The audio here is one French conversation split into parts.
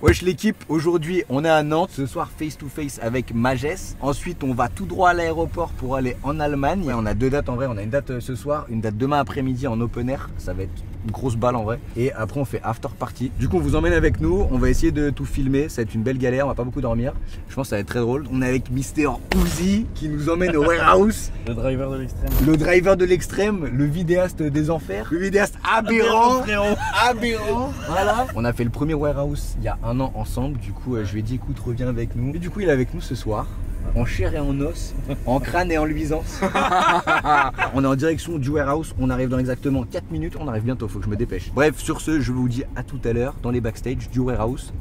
Wesh l'équipe, aujourd'hui on est à Nantes, ce soir face to face avec Majès. Ensuite on va tout droit à l'aéroport pour aller en Allemagne. Ouais, on a deux dates en vrai, on a une date ce soir, une date demain après-midi en open air. Ça va être une grosse balle en vrai. Et après on fait after party. Du coup on vous emmène avec nous, on va essayer de tout filmer. Ça va être une belle galère, on va pas beaucoup dormir. Je pense que ça va être très drôle. On est avec Mister Uzi qui nous emmène au warehouse. Le driver de l'extrême. Le driver de l'extrême, le vidéaste des enfers. Le vidéaste aberrant. Aberrant. Voilà. On a fait le premier warehouse il y a un an ensemble. Du coup je lui ai dit écoute reviens avec nous. Et du coup il est avec nous ce soir. En chair et en os, en crâne et en luisance. On est en direction du warehouse, on arrive dans exactement 4 minutes, on arrive bientôt, faut que je me dépêche. Bref, sur ce, je vous dis à tout à l'heure dans les backstage du warehouse.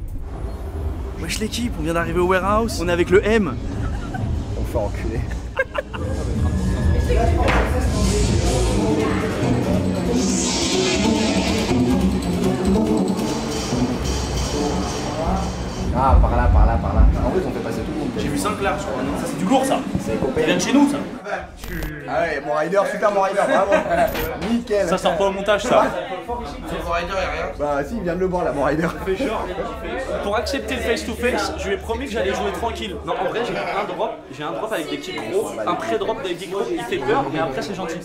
Wesh l'équipe, on vient d'arriver au warehouse, on est avec le M. On fait enculer. Ah, par là, par là, par là. En fait, on fait passer tout le monde. J'ai vu 5 larges, je crois, non? Ça c'est du lourd ça. C'est Ça copain. vient de chez nous ça. Ah ouais, mon rider, super mon rider, bravo. Nickel. Ça sort pas au montage ça. Mon rider y'a rien. Bah si, il vient de le boire là, mon rider. Pour accepter le face to face, je lui ai promis que j'allais jouer tranquille. Non en vrai j'ai un drop avec des kicks gros, un pré-drop avec des kicks gros, il fait peur mais après c'est gentil.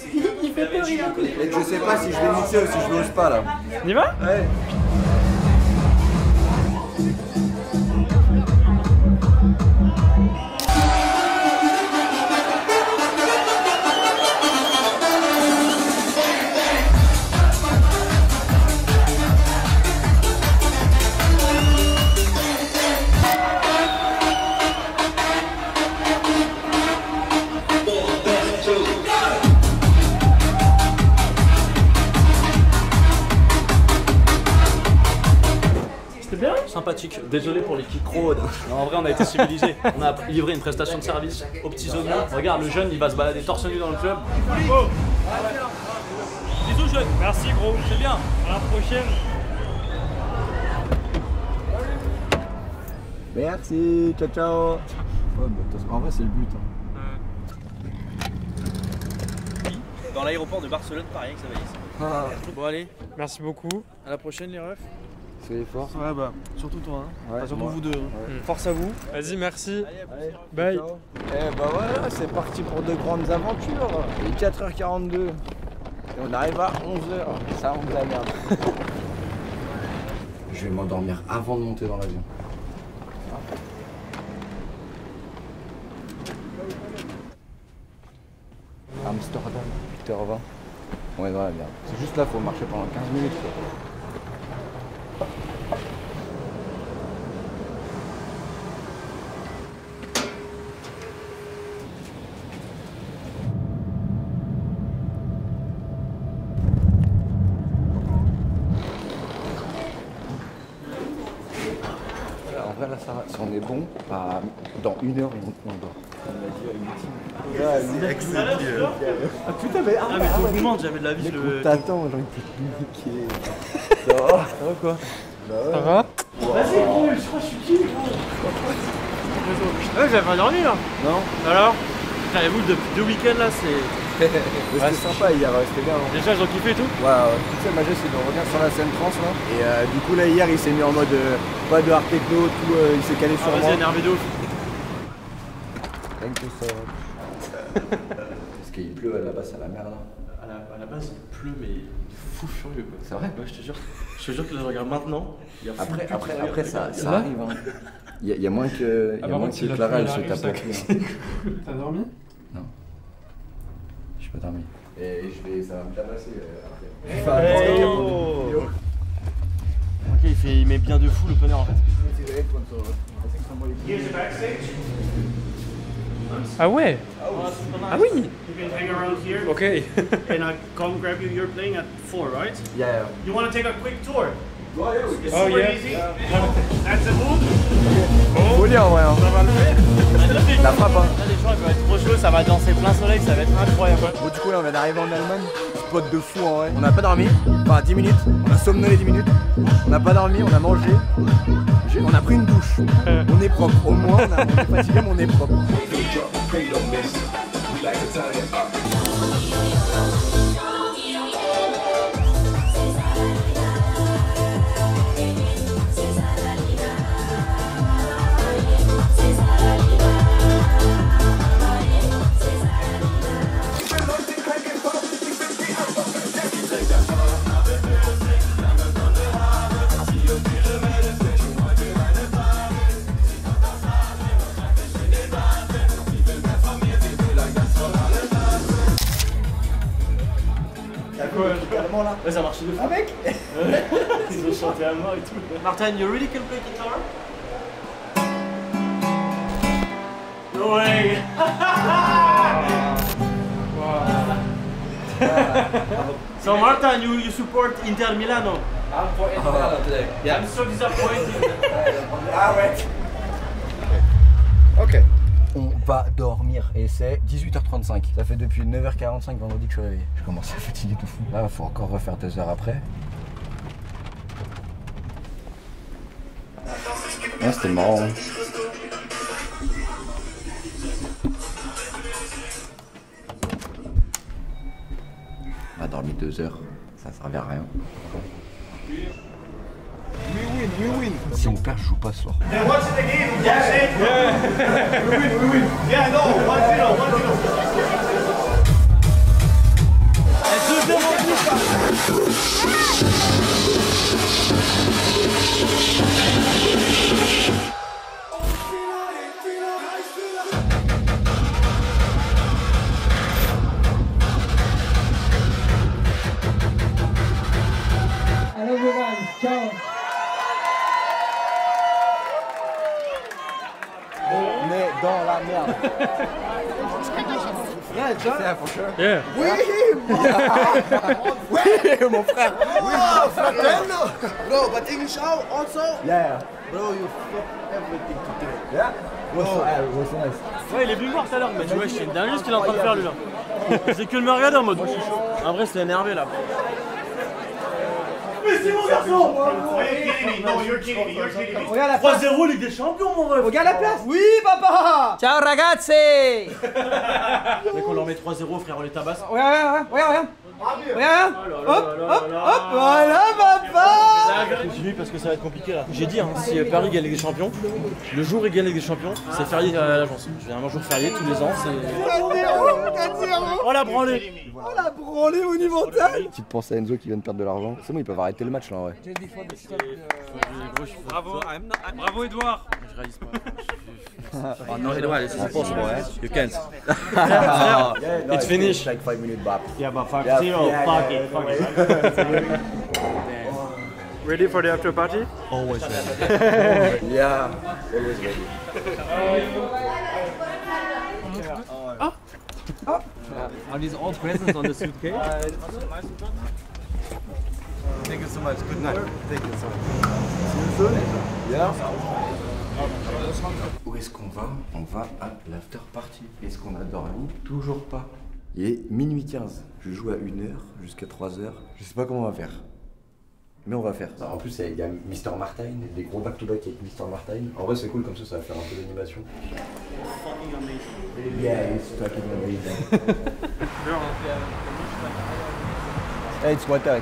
Il fait peur, il Et je sais pas si je vais mixer ou si je l'ose pas là. On y va? Ouais. Sympathique, désolé pour les kicks crowd. En vrai on a été civilisés, on a livré une prestation de service aux petits oignons. Regarde le jeune il va se balader torse nu dans le club. Oh. Bisous jeune. Merci gros, c'est bien. À la prochaine. Merci, ciao ciao. Ouais, bah, en vrai c'est le but. Dans l'aéroport de Barcelone, pareil, que ça va ici. Bon allez, Merci beaucoup. à la prochaine les refs. Soyez forts. Ouais bah, surtout toi, hein. Ouais, Enfin, surtout moi. vous deux. Hein. Force à vous. Vas-y, merci. Allez, Bye. ciao. Eh bah voilà, c'est parti pour de grandes aventures. Il est 4h42 et on arrive à 11h. Ça rend de la merde. Je vais m'endormir avant de monter dans l'avion. Amsterdam, 8h20. On est dans la merde. C'est juste là, faut marcher pendant 15 minutes. Quoi. En vrai là ça va, si on est bon, bah, dans 1 heure on dort. Ah putain mais Ah mais faut que je monte, j'avais de la vie le... t'attends, j'ai envie de te niquer. Ça va quoi? Ça va? Vas-y gros, je crois que je suis qui? Ouais j'avais pas dormi là. Non. Alors? J'avoue depuis 2 week-ends là c'est... C'était sympa hier, c'était bien. Hein. Déjà ils ont kiffé et tout? Ouais, tu sais, Majès il revient sur la scène trans là. Et du coup là hier il s'est mis en mode pas de hard techno, tout, il s'est calé sur moi. Vas-y énervé de ouf. Thank you so much. Parce qu'il pleut là-bas, c'est la merde. À la base il pleut mais fou furieux quoi. C'est vrai? Ouais je te jure. Je te jure que je regarde maintenant. Il y a full Après pluie. ça arrive. Hein. Il y a moins que, par contre, si la Clara elle pluie, se elle tape arrive, la ça- pluie. Hein. T'as dormi? Non. Je suis pas dormi. Et ça va me tabasser après. Oh. Ok il met bien de fou le tonnerre en fait. Ah ouais? Ah oui? You can hang around here. Ok. And I come grab you. You're playing at 4, right? Yeah. You want to take a quick tour? It's Oh, super yeah. easy. That's the mood. Faut lire en vrai. Hein. La frappe hein. Là les gens ils vont être trop chauds, ça va danser plein soleil, ça va être incroyable. Bon du coup là on vient d'arriver en Allemagne. Spot de fou en vrai. On n'a pas dormi. Enfin 10 minutes. On a somnolé 10 minutes. On n'a pas dormi, on a mangé. On a pris une douche. On est propre. Au moins on est fatigué mais on est propre. Ouais, ça marchait de fou. Ah mec. Ils ont chanté à mort et tout. Martin, you really can play guitar? No way! So Martin, you support Inter Milano? I'm for Inter today. Yeah. I'm so disappointed. Ah ouais. Ok. On va dormir et c'est 18h35. Ça fait depuis 9h45 vendredi que je suis réveillé. Je commence à fatiguer tout fou. Là, il faut encore refaire 2 heures après. Ouais, c'était marrant. Hein. On a dormi 2 heures. Ça servait à rien. We win. Si on perd, je joue pas ce soir. They're watching the game. Yeah. We win. Yeah, no, 1-0. On est dans la merde. Yeah, John. Yeah, for sure. Yeah. Oui, mon frère. Oui, Bro, but English out also? Yeah. Bro, you fucked everything today. Yeah. Was so nice. Ouais, il est venu me voir tout à l'heure. Il m'a dit, ouais, c'est une dinguerie ce qu'il est en train de faire lui là. C'est que de me regarder en mode. En vrai, c'était énervé là. Mais c'est mon garçon! Oh, you're kidding me. No, you're kidding me. You're kidding me. Regarde la 3-0 Ligue des Champions, mon ref! Regarde la place. Oui, papa. Ciao ragazzi! Mec, on leur met 3-0, frère, on les tabasse. Regarde. Oh Hop, voilà papa! Continue parce que ça va être compliqué là. J'ai dit, hein, si Paris gagne Ligue des Champions, le jour où il gagne Ligue des Champions, c'est férié à l'agence. Je viens un jour férié tous les ans, c'est. 4-0! Oh la branlée! Oh la branlée monumentale! Petite pensée à Enzo qui vient de perdre de l'argent. C'est bon, ils peuvent arrêter le match là en vrai. Bravo Edouard. Je réalise pas. Oh, no, Edouard, this is impossible, eh? You can't. It's finished. Like 5 minutes back. Yeah, but 5-0, fuck it. Ready for the after party? Always. Yeah. Always ready. Are these all presents on the suitcase? Thank you so much. Good night. Thank you so much. Yeah. Où est-ce qu'on va? On va à l'after party. Est-ce qu'on a dormi? Toujours pas. Il est minuit 15. Je joue à 1h jusqu'à 3h. Je sais pas comment on va faire. Mais on va faire. En plus, il y a Mr. Martin, des gros back-to-back avec Mr. Martin. En vrai, c'est cool comme ça va faire un peu d'animation. Yeah, it's fucking amazing. Hey, it's water.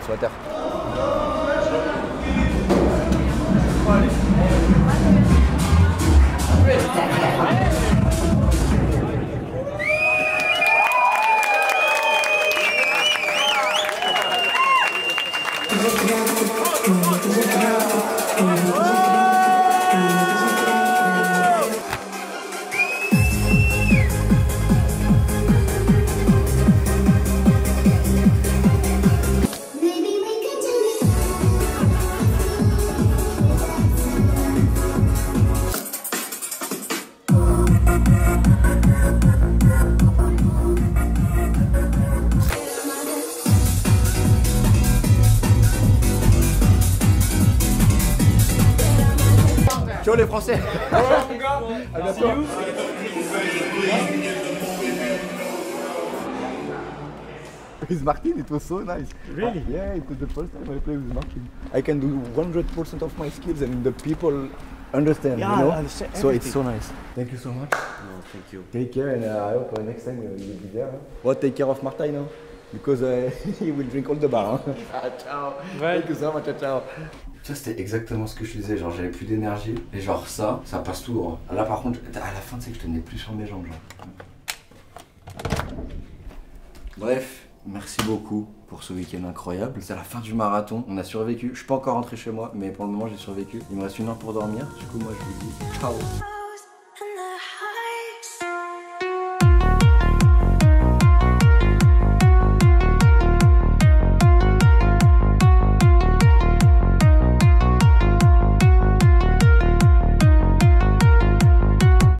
Ciao les Français. À bientôt. With Martin, it was so nice. Really? Yeah, it was the first time I played with Martin. I can do 100% of my skills and the people understand, Yeah, you know? I understand So it's everything. so nice. Thank you so much. No, thank you. Take care and I hope next time you will be there. Well, take care of Martin, huh? Because he will drink all the bar. Hein? Ciao. Ouais. Thank you so much, ciao. Ça c'était exactement ce que je disais, genre j'avais plus d'énergie et genre ça passe tout droit. Là par contre, à la fin tu sais que je tenais plus sur mes jambes genre. Bref, merci beaucoup pour ce week-end incroyable. C'est la fin du marathon, on a survécu. Je suis pas encore rentré chez moi, mais pour le moment j'ai survécu. Il me reste 1 heure pour dormir, du coup moi je vous dis ciao.